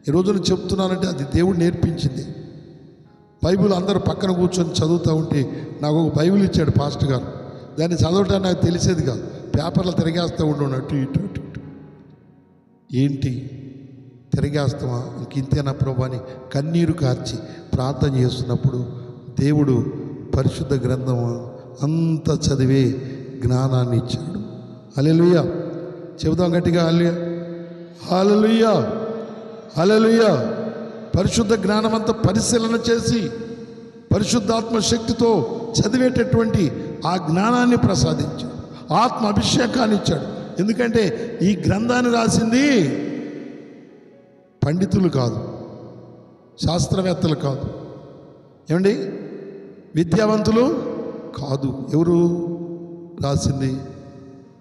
ఈరోజు నేను చెప్తున్నానంటే అది దేవుడు నేర్పించింది. బైబిల్ అందరూ పక్కన కూర్చొని చదువుతూ ఉంటే నాకు ఒక బైబిల్ ఇచ్చాడు పాస్టర్ గారు. దాన్ని చదవటానికి నాకు తెలిసేది కాదు. పేపర్లు తిరిగేస్తూ ఉండను అటు ఇటు అటు ఇటు. ఏంటి తిరిగేస్తామా, ఇంకేనా ప్రభు అని కన్నీరు కార్చి ప్రార్థన చేస్తున్నప్పుడు దేవుడు పరిశుద్ధ గ్రంథం అంతా చదివే జ్ఞానాన్ని ఇచ్చాడు. హల్లెలూయా. చెబుదాం గట్టిగా హల్లెలూయా, హల్లెలూయా, హల్లెలూయా. పరిశుద్ధ జ్ఞానం అంతా పరిశీలన చేసి పరిశుద్ధాత్మ శక్తితో చదివేటటువంటి ఆ జ్ఞానాన్ని ప్రసాదించాడు. ఆత్మ అభిషేకాన్ని ఇచ్చాడు. ఎందుకంటే ఈ గ్రంథాన్ని రాసింది పండితులు కాదు, శాస్త్రవేత్తలు కాదు, ఏమండి విద్యావంతులు కాదు. ఎవరు రాసింది?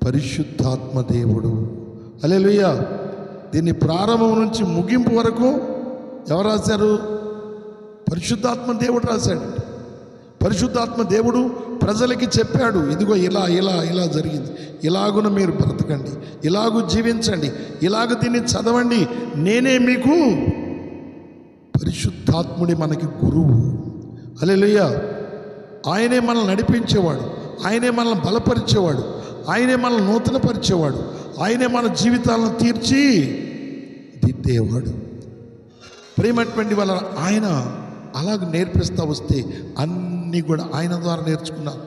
పరిశుద్ధాత్మ దేవుడు. హల్లెలూయా. దీన్ని ప్రారంభం నుంచి ముగింపు వరకు ఎవరు రాశారు? పరిశుద్ధాత్మ దేవుడు రాశాడు. పరిశుద్ధాత్మ దేవుడు ప్రజలకి చెప్పాడు, ఇదిగో ఇలా ఇలా ఇలా జరిగింది, ఇలాగున మీరు బ్రతకండి, ఇలాగూ జీవించండి, ఇలాగ దీన్ని చదవండి. నేనే మీకు పరిశుద్ధాత్ముడి మనకి గురువు. హల్లెలూయా. ఆయనే మనల్ని నడిపించేవాడు, ఆయనే మనల్ని బలపరిచేవాడు, ఆయనే మనల్ని నూతనపరిచేవాడు, ఆయనే మన జీవితాలను తీర్చి దిద్దేవాడు. ప్రేమటువంటి వల్ల ఆయన అలాగ నేర్పిస్తూ వస్తే అన్నీ కూడా ఆయన ద్వారా నేర్చుకున్నాను.